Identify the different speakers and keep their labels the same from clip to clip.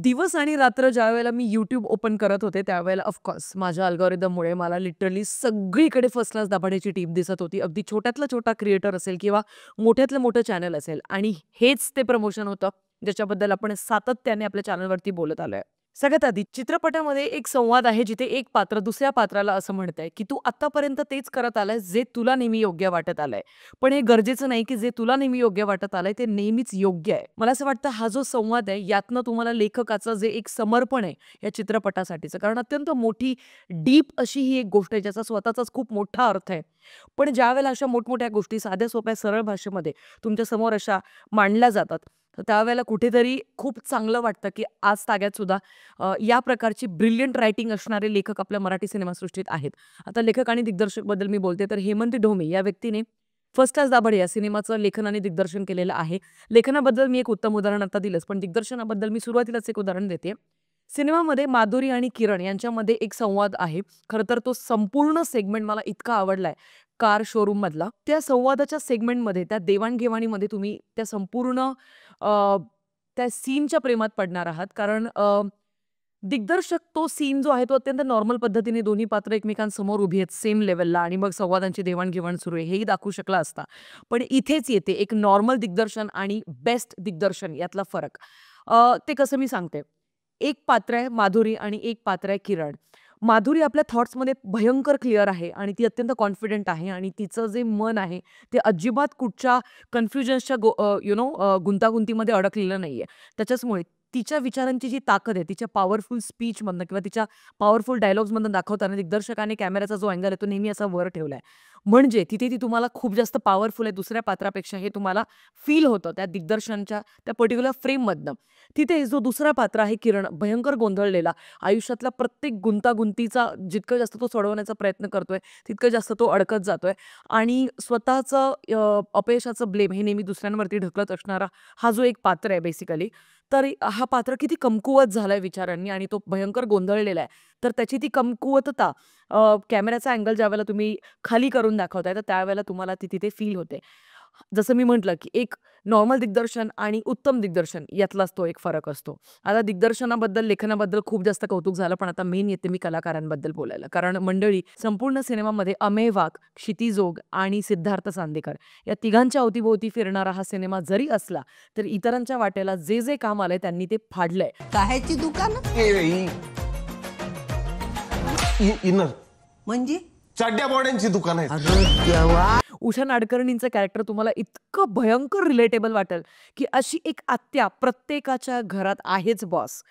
Speaker 1: दिवस आणि रात्र ज्यावेळेला मी YouTube ओपन करत होते, त्यावेळेला ऑफकोर्स माझ्या अल्गोरिदममुळे मला लिटरली सगळीकडे फर्स्ट क्लास दाभाडेची टीम दिसत होती. अगदी छोट्यातला छोटा क्रिएटर असेल किंवा मोठ्यातलं मोठं चॅनल असेल आणि हेच ते प्रमोशन होतं, ज्याच्याबद्दल आपण सातत्याने आपल्या चॅनलवरती बोलत आलोय. सगळ्यात आधी चित्रपटामध्ये एक संवाद आहे, जिथे एक पात्र दुसऱ्या पात्राला असं म्हणतंय, की "तू आत्तापर्यंत तेच करत आलायस, जे तुला नेहमी योग्य वाटत आलंय. पण हे गरजेचं नाही, की जे तुला नेहमी योग्य वाटत आलंय, ते नेहमीच योग्य आहे." मला असं वाटतं, हा जो संवाद आहे, यातनं तुम्हाला लेखकाचं जे एक समर्पण आहे या चित्रपटासाठीचं, कारण अत्यंत मोठी, डीप अशी ही एक गोष्ट आहे, ज्याचा स्वतःचाच खूप मोठा अर्थ आहे. पण ज्यावेळेला अशा मोठमोठ्या गोष्टी साध्या, सोप्या, सरळ भाषेमध्ये तुमच्या समोर अशा मांडल्या जातात, तर त्यावेळेला कुठेतरी खूप चांगलं वाटतं, की आज ताग्यात सुद्धा या प्रकारची ब्रिलियंट रायटिंग असणारे लेखक आपल्या मराठी सिनेमासृष्टीत आहेत. आता लेखक आणि दिग्दर्शकबद्दल मी बोलते, तर हेमंत ढोमे या व्यक्तीने फर्स्ट क्लास दाभाडे या सिनेमाचं लेखन आणि दिग्दर्शन केलेलं आहे. लेखनाबद्दल मी एक उत्तम उदाहरण आता दिलंच, पण दिग्दर्शनाबद्दल मी सुरुवातीलाच एक उदाहरण देते. सिनेमामध्ये माधुरी आणि किरण यांच्यामध्ये एक संवाद आहे. खरं तर तो संपूर्ण सेगमेंट मला इतका आवडलाय, कार शोरूममधला. त्या संवादाच्या सेगमेंटमध्ये, त्या देवाण-घेवाणीमध्ये तुम्ही त्या संपूर्ण अ, त्या सीनच्या प्रेमात पडणार आहात. कारण दिग्दर्शक तो सीन जो आहे, तो अत्यंत नॉर्मल पद्धतीने दोन्ही पात्र एकमेकांसमोर उभी आहेत सेम लेव्हलला आणि मग संवादांची देवाण-घेवाण सुरू आहे, हेही दाखवू शकला असता. पण इथेच येते एक नॉर्मल दिग्दर्शन आणि बेस्ट दिग्दर्शन यातला फरक. ते कसं मी सांगते. एक पात्र आहे माधुरी आणि एक पात्र आहे किरण. माधुरी आपल्या थॉट्समध्ये भयंकर क्लिअर आहे आणि ती अत्यंत कॉन्फिडंट आहे आणि तिचं जे मन आहे, ते अजिबात कुठच्या कन्फ्युजन्सच्या गुंतागुंतीमध्ये अडकलेलं नाहीये. त्याच्याचमुळे तिच्या विचारांची जी ताकद आहे, तिच्या पॉवरफुल स्पीचमधनं किंवा तिच्या पॉवरफुल डायलॉग्समधनं दाखवताना दिग्दर्शकाने कॅमेराचा जो अँगल आहे, तो नेहमी असा वर ठेवलाय. म्हणजे तिथे ती तुम्हाला खूप जास्त पॉवरफुल आहे दुसऱ्या पात्रापेक्षा हे तुम्हाला फील होतं त्या दिग्दर्शनाच्या त्या पर्टिक्युलर फ्रेममधनं. तिथे जो दुसरा पात्र आहे किरण, भयंकर गोंधळलेला, आयुष्यातल्या प्रत्येक गुंतागुंतीचा जितकं जास्त तो सोडवण्याचा प्रयत्न करतोय, तितकं जास्त तो अडकत जातोय आणि स्वतःचं अपयशाचं ब्लेम हे नेहमी दुसऱ्यांवरती ढकलत असणारा हा जो एक पात्र आहे बेसिकली, तर हा पात्र किती कमकुवत झालाय विचारांनी आणि तो भयंकर गोंधळलेला आहे. तर त्याची ती कमकुवतता कॅमेराचा अँगल ज्यावेळेला तुम्ही खाली करून दाखवताय, तर त्यावेळेला तुम्हाला ती तिथे फील होते. जसं मी म्हटलं, की एक नॉर्मल दिग्दर्शन आणि उत्तम दिग्दर्शन यातलाच तो एक फरक असतो. आता दिग्दर्शनाबद्दल, लेखनाबद्दल खूप जास्त कौतुक झालं, पण आता मेन येते मी कलाकारांबद्दल बोलायला. कारण मंडळी, संपूर्ण सिनेमामध्ये अमेय वाघ, क्षिती जोग आणि सिद्धार्थ चांदेकर या तिघांच्या अवतीभोवती फिरणारा हा सिनेमा जरी असला, तर इतरांच्या वाट्याला जे जे काम आलंय त्यांनी ते फाडलंय.
Speaker 2: काह्याची दुकान
Speaker 3: इनर
Speaker 2: म्हणजे
Speaker 3: चाड्या बॉड्यांची दुकान आहेत.
Speaker 2: अरे देवा
Speaker 1: उषा नाडकर्णींचं कॅरेक्टर तुम्हाला इतकं भयंकर रिलेटेबल वाटेल, की अशी एक आत्या प्रत्येकाच्या घरात आहेच बॉस.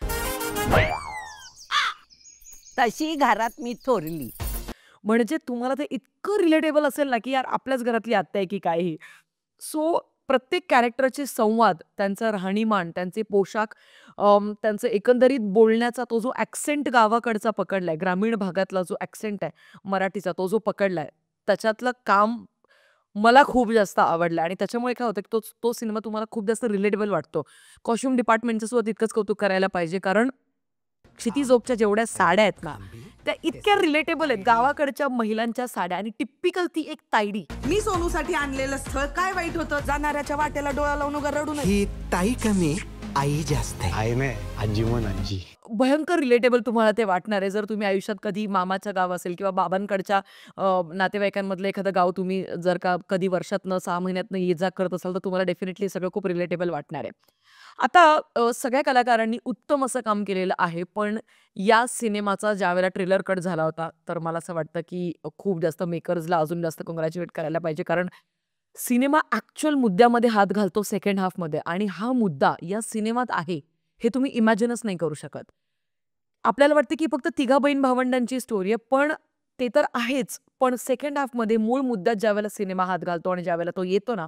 Speaker 2: तशी घरात मी थोरली.
Speaker 1: म्हणजे तुम्हाला ते इतकं रिलेटेबल असेल ना, की यार आपल्याच घरातली आत्या आहे की काय ही. सो प्रत्येक कॅरेक्टरचे संवाद, त्यांचं राहणीमान, त्यांचे पोशाख, त्यांचं एकंदरीत बोलण्याचा तो जो ॲक्सेंट गावाकडचा पकडलाय, ग्रामीण भागातला जो ॲक्सेंट आहे मराठीचा, तो जो पकडलाय, त्याच्यातलं काम मला खूप जास्त आवडलं आणि त्याच्यामुळे काय होतं, की तो तो सिनेमा तुम्हाला खूप जास्त रिलेटेबल वाटतो. कॉस्ट्यूम डिपार्टमेंटचं सुद्धा तितकंच कौतुक करायला पाहिजे, कारण क्षितिजोगच्या जेवढ्या साड्या आहेत ना, त्या इतक्या रिलेटेबल आहेत. गावाकडच्या महिलांच्या साड्या आणि टिपिकल ती एक तायडी.
Speaker 4: मी सोनूसाठी आणलेलं स्थळ काय वाईट होतं? जाणाऱ्याच्या वाटेला डोळा लावून उगा रडू नये.
Speaker 5: ही ताई कमी आई जास्त आहे.
Speaker 6: आहे नाही आजी म्हण आजी.
Speaker 1: भयंकर रिलेटेबल तुम्हाला ते वाटणार आहे. जर तुम्ही आयुष्यात कधी मामाचं गाव असेल किंवा बाबांकडच्या नातेवाईकांमधलं एखादं गाव तुम्ही जर का कधी वर्षातनं 6 महिन्यातनं ये-जा करत असाल, तर तुम्हाला डेफिनेटली सगळं खूप रिलेटेबल वाटणार आहे. आता सगळ्या कलाकारांनी उत्तम असं काम केलेलं आहे. पण या सिनेमाचा ज्यावेळेला ट्रेलर कट झाला होता, तर मला असं वाटतं, की खूप जास्त मेकर्सला अजून जास्त काँग्रॅच्युलेट करायला पाहिजे. कारण सिनेमा ॲक्चुअल मुद्द्यामध्ये हात घालतो सेकंड हाल्फमध्ये आणि हा मुद्दा या सिनेमात आहे, हे तुम्ही इमॅजिनच नाही करू शकत. आपल्याला वाटतं की फक्त तिघा बहीण-भावंडांची स्टोरी आहे, पण ते तर आहेच. पण सेकंड हाल्फमध्ये मूळ मुद्द्यात ज्यावेळेला सिनेमा हात घालतो आणि ज्यावेळेला तो येतो ना,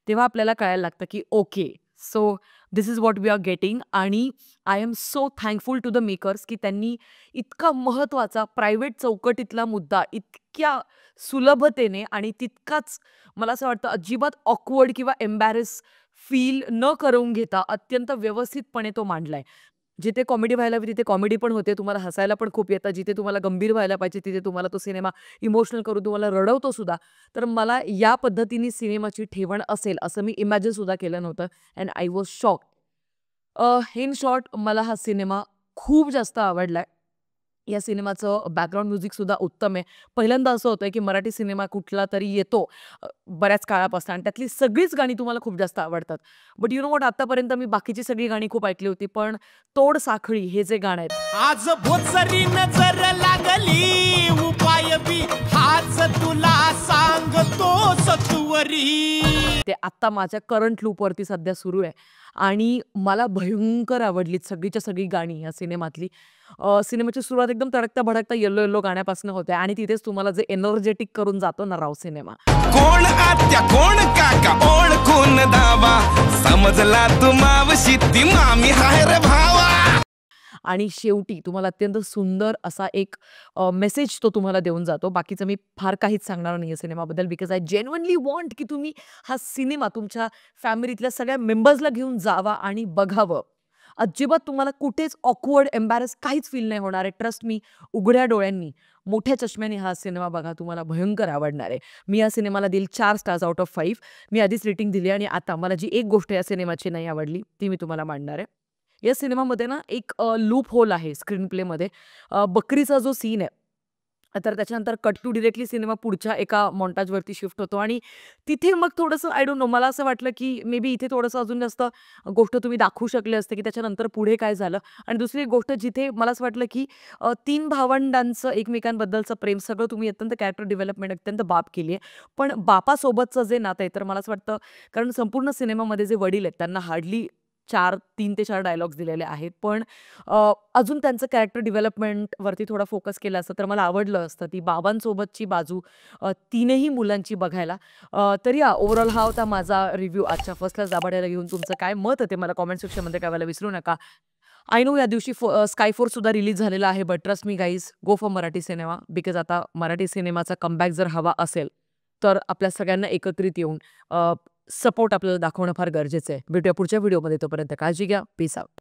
Speaker 1: तेव्हा आपल्याला कळायला लागतं की okay, so this is what we are getting. आणि I am so thankful to the makers की त्यांनी इतका महत्त्वाचा प्रायव्हेट चौकटीतला मुद्दा इतक्या सुलभतेने आणि तितकाच मला असं वाटतं अजिबात ऑकवर्ड किंवा एम्बॅरेस फील न करून घेता अत्यंत व्यवस्थितपणे तो मांडलाय. जिथे कॉमेडी व्हायला हवी तिथे कॉमेडी पण होते. तुम्हाला हसायला पण खूप येतं. जिथे तुम्हाला गंभीर व्हायला पाहिजे तिथे तुम्हाला तो सिनेमा इमोशनल करून तुम्हाला रडवतो सुद्धा. तर मला या पद्धतीने सिनेमाची ठेवण असेल असं मी इमॅजिन सुद्धा केलं नव्हतं and I was shocked. In short मला हा सिनेमा खूप जास्त आवडलाय. या सिनेमाचं बॅकग्राऊंड म्युझिकसुद्धा उत्तम आहे. पहिल्यांदा असं होतंय, की मराठी सिनेमा कुठला तरी येतो बऱ्याच काळापासून आणि त्यातली सगळीच गाणी तुम्हाला खूप जास्त आवडतात. बट यू नो व्हॉट आत्तापर्यंत मी बाकीची सगळी गाणी खूप ऐकली होती. पण तोड साखळी हे जे गाणं आहे
Speaker 5: आज भोसरी नजर लागली उपाय बी हाच तुला सांगतो सत्वरी.
Speaker 1: ते आत्ता माझ्या करंट लूपवरती सध्या सुरू आहे आणि मला भयंकर आवडलीत सगळीच्या सगळी गाणी या सिनेमातली. सिनेमाची सुरुवात एकदम तडकता भडकता येल्लो येल्लो गाण्यापासून होते आणि तिथेच तुम्हाला जे एनर्जेटिक करून जातो ना राव सिनेमा.
Speaker 6: कोण आत्या कोण काका ओळखून दावा समजला तू मावशी ती मामी हाय रे भावा.
Speaker 1: आणि शेवटी तुम्हाला अत्यंत सुंदर असा एक मेसेज तो तुम्हाला देऊन जातो. बाकीचं मी फार काहीच सांगणार नाही या सिनेमाबद्दल बिकॉज आय जेन्युइनली वॉन्ट की तुम्ही हा सिनेमा तुमच्या फॅमिलीतल्या सगळ्या मेंबर्सला घेऊन जावा आणि बघावं. अजिबात तुम्हाला कुठेच ऑकवर्ड एम्बॅरस काहीच फील नाही होणार आहे. ट्रस्ट मी, उघड्या डोळ्यांनी मोठ्या चष्म्याने हा सिनेमा बघा, तुम्हाला भयंकर आवडणार आहे. मी या सिनेमाला देईल 4 स्टार्स आउट ऑफ 5. मी आधीच रेटिंग दिली आणि आता मला जी एक गोष्ट या सिनेमाची नाही आवडली ती मी तुम्हाला मांडणार आहे. या सिनेमामध्ये ना एक लूप होल आहे स्क्रीन प्लेमध्ये. बकरीचा जो सीन आहे तर त्याच्यानंतर कट टू डिरेक्टली सिनेमा पुढच्या एका मॉन्टाजवरती शिफ्ट होतो आणि तिथे मग थोडंसं आय डोंट नो मला असं वाटलं की मे बी इथे थोडंसं अजून जास्त गोष्ट तुम्ही दाखवू शकले असते की त्याच्यानंतर पुढे काय झालं. आणि दुसरी एक गोष्ट जिथे मला असं वाटलं की 3 भावंडांचं एकमेकांबद्दलचं प्रेम सगळं तुम्ही अत्यंत कॅरेक्टर डेव्हलपमेंट अत्यंत बाप केली आहे. पण बापासोबतचं जे नातं आहे तर मला असं वाटतं कारण संपूर्ण सिनेमामध्ये जे वडील आहेत त्यांना हार्डली 3 ते 4 डायलॉग्स दिलेले आहेत. पण अजून त्यांचं कॅरेक्टर डेव्हलपमेंटवरती थोडा फोकस केला असतं तर मला आवडलं असतं ती बाबांसोबतची बाजू तीनही मुलांची बघायला. तर या ओव्हरऑल हा होता माझा रिव्ह्यू आजच्या फर्स्ट क्लास दाभाड्याला घेऊन. तुमचं काय मत आहे ते मला कॉमेंट सेक्शनमध्ये कळवायला विसरू नका. आय नो या दिवशी स्काय फोर्स सुद्धा रिलीज झालेला आहे. But trust me guys go for Marathi cinema because आता मराठी सिनेमाचा कमबॅक जर हवा असेल तर आपल्या सगळ्यांना एकत्रित येऊन सपोर्ट आपल्याला दाखवणं फार गरजेचं आहे. भेटूया पुढच्या व्हिडिओमध्ये. तोपर्यंत काळजी घ्या. Peace out.